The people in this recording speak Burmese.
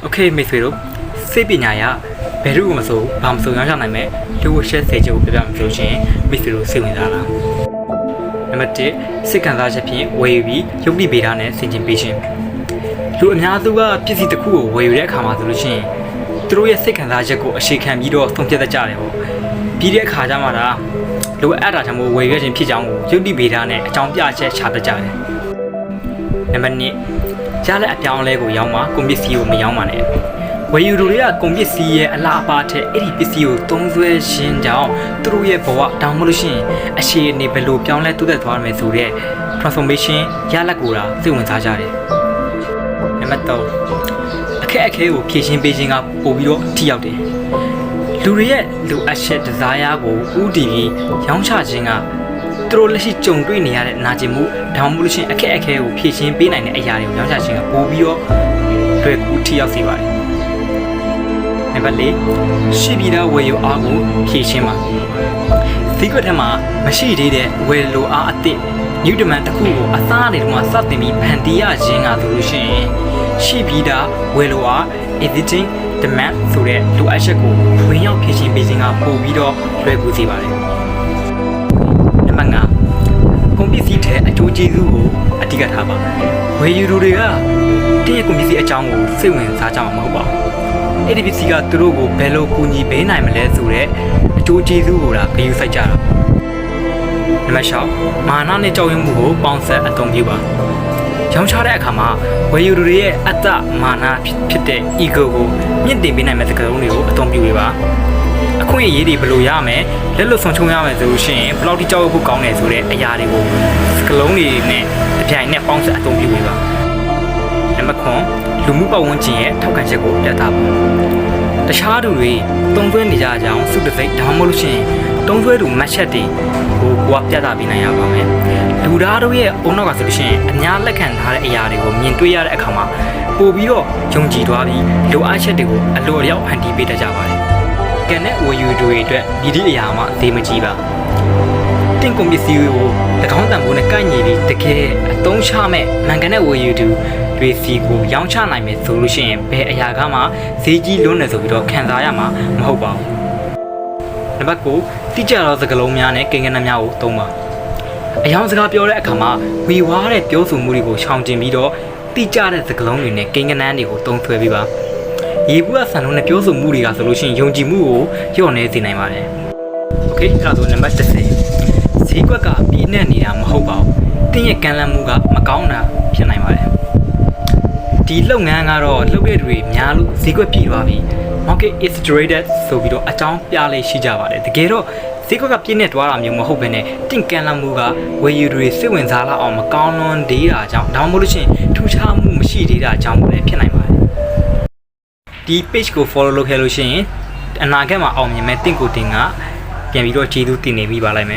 OK မိတ်ဆွေတို့စိတ်ပညာရဘယ်သူမှမဆိုဘာမှမဆိုရောင်းချနိုင်မဲ့လူဝရှက်စေချကိုပြပြမှာဆိုရှင်မိတ်ဆွေတို့စိတ်ဝင်စားလားနံပါတ်1စိတ်ခံစားချက်ဖြင့်ဝယ်ယူပြီးယုတ်တိဗေဒနဲ့ဆင်ခြင်ပေးခြင်းလူအများစုကပစ္စည်းတစ်ခုကိုဝယ်ယူတဲ့အခါမှာဆိုလို့ရှိရင်သူတို့ရဲ့စိတ်ခံစားချက်ကိုအခြေခံပြီးတော့သုံးဖြတ်တတ်ကြတယ်ပေါ့ပြီးတဲ့အခါကျမှဒါလိုအပ်တာကြောင့်ဝယ်ခဲ့ခြင်းဖြစ်ကြောင်းကိုယုတ်တိဗေဒနဲ့အကြောင်းပြချက်ချတတ်ကြတယ်နံပါတ်2ရတဲ့အပြောင်းအလဲကိုရောင်းမှာကုန်ပစ္စည်းကိုမရောင်းပါနဲ့ဝယ်ယူသူတွေကကုန်ပစ္စည်းရဲ့အလားအပါထက်အဲ့ဒီပစ္စည်းကိုသုံးစွဲခြင်းကြောင့်သူတို့ရဲ့ဘဝတောင်းမလို့ရှိရင်အခြေအနေဘယ်လိုပြောင်းလဲတိုးတက်သွားမယ်ဆိုတဲ့ transformation ရလဒ်ကိုတာစိတ်ဝင်စားကြတယ်နံပါတ်3အခက်အခဲကိုဖြေရှင်းပေးခြင်းကပို့ပြီးတော့ထိရောက်တယ်လူတွေရဲ့လိုအပ်ချက် desire ကိုဥတည်ပြီးရောင်းချခြင်းကသူတို့လက်ရှိကြုံတွေ့နေရတဲ့နာကျင်မှုဒါမှမဟုတ်လို့ရှိရင်အခက်အခဲကိုဖြေရှင်းပေးနိုင်တဲ့အရာတွေကိုရောင်းချခြင်းကပို့ပြီးတော့တွေ့ကူထိရောက်စေပါတယ်နံပါတ်4ရှိပြီးသားဝယ်ယူအားကိုဖြည့်ရှင်းပါဒီကွက်ထဲမှာမရှိသေးတဲ့ဝယ်လိုအားအသစ် new demand တစ်ခုကိုအသားတွေမှာစတင်ပြီးဖန်တီးရခြင်းကဆိုလို့ရှိရင်ရှိပြီးသားဝယ်လိုအား existing demand ဆိုတဲ့လိုအပ်ချက်ကိုဝင်ရောက်ဖြည့်ရှင်းပေးခြင်းကပို့ပြီးတော့လွယ်ကူစေပါတယ်နံပါတ်5ကုန်ပစ္စည်းတဲ့အကျိုးကျေးဇူးကိုအဓိကထားပါဝယ်ယူသူတွေကတည့်ရကုန်ပစ္စည်းအကြောင်းကိုစိတ်ဝင်စားကြမှာမဟုတ်ပါဘူးအဲ့ဒီပစ္စည်းကသူတို့ကိုဘယ်လိုကူညီပေးနိုင်မလဲဆိုတဲ့အကျိုးကျေးဇူးကိုဒါဂရုစိုက်ကြတာနံပါတ်6မာနနဲ့ကြောက်ရွံ့မှုကိုပေါင်းစပ်အသုံးပြုပါရောင်းချတဲ့အခါမှာဝယ်ယူသူတွေရဲ့အတ္တမာနဖြစ်တဲ့ ego ကိုမြင့်တင်ပေးနိုင်မဲ့စကားလုံးတွေကိုအသုံးပြုပေးပါအခွင့်အရေးတွေဘယ်လိုရမယ်လက်လွတ်ဆုံးချုံရမယ်ဆိုလို့ရှိရင်ဘယ်လောက်ထိကြောက်ရွံ့ဖို့ကောင်းတယ်ဆိုတဲ့အရာတွေကိုစကားလုံးတွေနဲ့အပြိုင်နဲ့ပေါင်းစပ်အသုံးပြုပေးပါနံပါတ်9လူမှုပတ်ဝန်းကျင်ရဲ့ထောက်ခံချက်ကိုပြသပါတခြားသူတွေတုံ့သွင်းနေကြကြောင်းစုတစိတ်ဒါမှမဟုတ်လို့ရှိရင်တုံ့သွဲသူမတ်ချက်တွေကိုပြသပေးနိုင်ရပါမယ်လူသားတို့ရဲ့အုံနောက်ကဆိုလို့ရှိရင်အများလက်ခံထားတဲ့အရာတွေကိုမြင်တွေ့ရတဲ့အခါမှာပို့ပြီးတော့ယုံကြည်သွားပြီးလိုအပ်ချက်တွေကိုအလိုအလျောက်ဖန်တီးပေးတတ်ကြပါတယ်ကန်တဲ့ဝယ်ယူသူတွေအတွက်ဒီအရာမှအသေးမကြီးပါတင်ကုန်ပစ္စည်းကို၎င်းတန်ဖိုးနဲ့ကိုက်ညီပြီးတကယ်အသုံးချမဲ့မှန်ကန်တဲ့ဝယ်ယူသူတွေစီကိုရောင်းချနိုင်မယ်ဆိုလို့ရှိရင်ဘယ်အရာကမှဈေးကြီးလွန်းနေဆိုပြီးတော့ခံစားရမှာမဟုတ်ပါဘူးနံပါတ်9တိကျသောစကားလုံးများနဲ့ကိန်းဂဏန်းများကိုသုံးပါအယောင်စကားပြောတဲ့အခါမှာဝီဝါးတဲ့ပြောဆိုမှုတွေကိုရှောင်ကျဉ်ပြီးတော့တိကျတဲ့စကားလုံးတွေနဲ့ကိန်းဂဏန်းတွေကိုသုံးဆွဲပေးပါရေဘူးကဆန်လုံးနဲ့ပြောဆိုမှုတွေကဆိုလို့ရှိရင်ယုံကြည်မှုကိုလျော့နေစေနိုင်ပါတယ်โอเคအဲ့ဒါဆိုနံပါတ်10ဈေးကွက်ကပြည့်နှက်နေတာမဟုတ်ပါဘူးတင်းရဲ့ကံလန့်မှုကမကောင်းတာဖြစ်နိုင်ပါတယ်ဒီလုပ်ငန်းကတော့လုပ်တဲ့တွေများလို့ဈေးကွက်ပြည့်သွားပြီ market is saturated ဆိုပြီးတော့အကြောင်းပြလေးရှိကြပါတယ်တကယ်တော့ဈေးကွက်ကပြည့်နေသွားတာမျိုးမဟုတ်ဘဲနဲ့တင့်ကန်လန့်မှုကဝယ်ယူတွေစိတ်ဝင်စားလာအောင်မကောင်းလွန်သေးတာကြောင့်ဒါမှမဟုတ်လို့ရှိရင်ထူးခြားမှုမရှိသေးတာကြောင့်လည်းဖြစ်နိုင်ပါတယ်ဒီ page ကို follow လုပ်ခဲ့လို့ရှိရင်အနာဂတ်မှာအောင်မြင်မဲ့တင့်ကိုတင်ကပြန်ပြီးတော့ကျေးဇူးတင်နေပြီးပါလိုက်မယ်